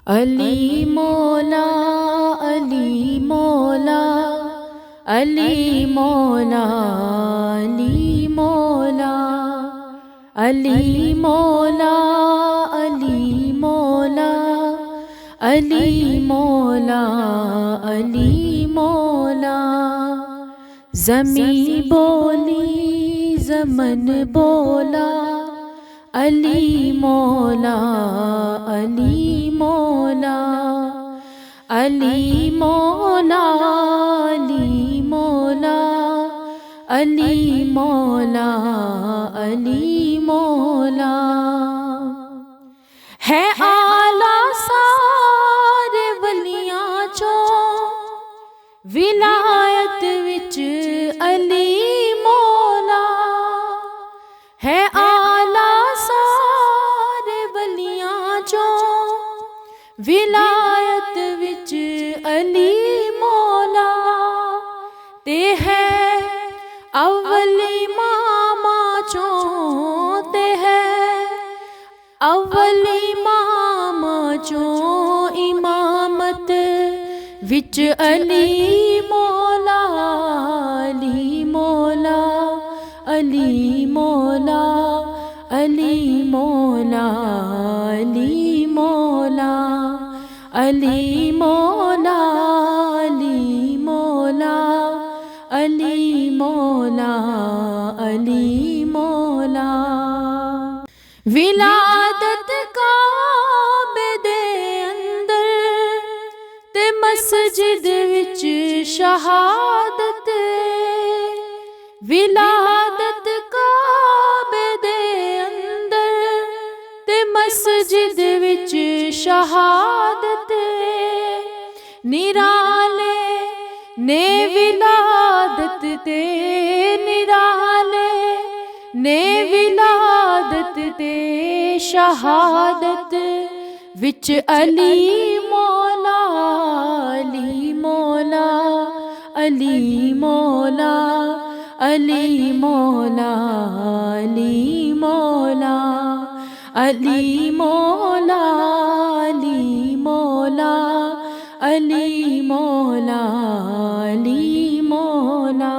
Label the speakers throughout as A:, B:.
A: علی مولا علی مولا علی مولا علی مولا علی مولا علی مولا علی مولا علی مولا زمیں بولی زمن بولا علی مولا علی مولا علی مولا علی مولا علی مولا علی مولا ہے آلہ سارے ولیاں چوں ولایت وچ علی مولا ہے آلہ سارے ولیاں چوں ولایت وچ علی مولا تے ہے اول اماماں چوں تے ہے اول اماماں چوں امامت وچ علی مولا علی مولا علی مولا علی مولا علی مولا علی مولا علی مولا علی مولا علی مولا ولادت کعبے دے اندر تے مسجد وچ شہادت ولادت کعبے دے اندر تے مسجد وچ شہادت نرالے نے ولادت تے نرالے نے ولادت تے شہادت وچ علی مولا علی مولا علی مولا علی مولا علی مولا علی مولا علی مولا علی مولا علی مولا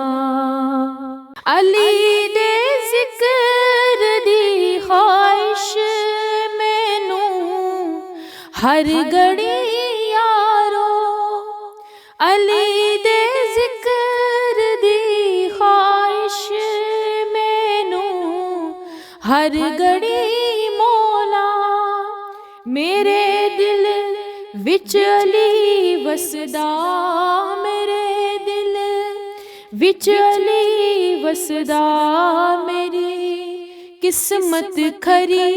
A: علی دے ذکر دی خواہش مینوں ہر گھڑی یارو علی دے ذکر دی خواہش مینوں ہر گھڑی مولا میرے دل وچ علی وسدا میرے دل وچ علی وسدا میری قسمت کھری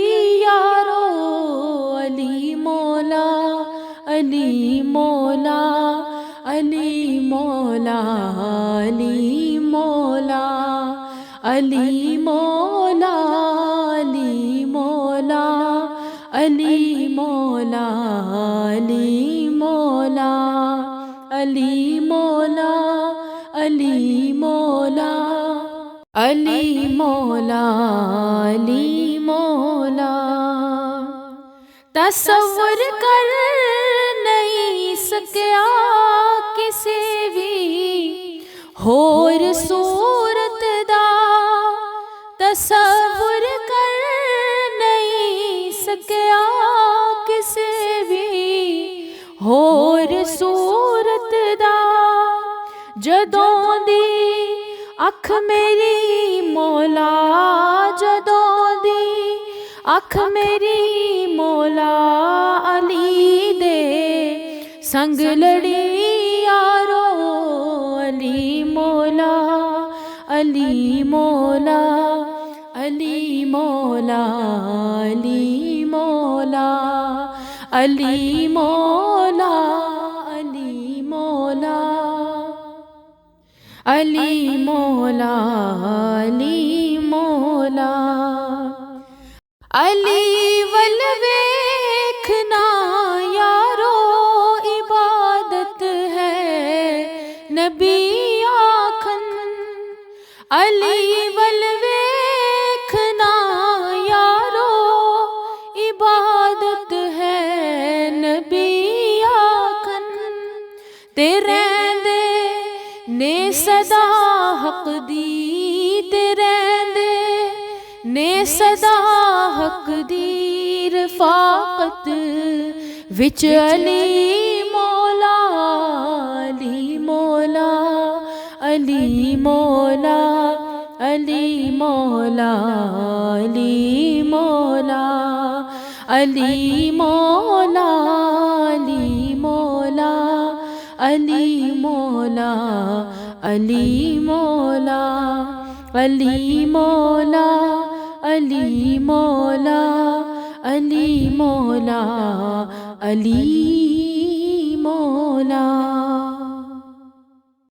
A: یارو علی مولا علی مولا علی مولا علی مولا علی مولا علی مولا علی مولا علی مولا علی مولا علی مولا علی مولا علی مولا تصور کر نہیں سکیا کسی بھی ہور صورت دا تصور کر نہیں سکیا کسی بھی ہور صورت دا جدوں دی اکھ میری مولا جدوں دی اکھ میری مولا علی دے سنگ لڑی یارو علی مولا علی مولا علی مولا علی مولا علی مولا علی مولا علی مولا علی مولا علی ول ویکھنا یارو عبادت ہے نبی آکھن علی ول ویکھنا یارو عبادت ہے نبی تے رہندے نے صدا حق دی، تے رہندے نے صدا حق دی رفاقت وچ علی مولا، علی مولا، علی مولا، علی مولا، علی مولا، علی مولا، علی مولا، علی مولا، علی مولا، علی مولا، علی مولا، علی مولا، علی مولا۔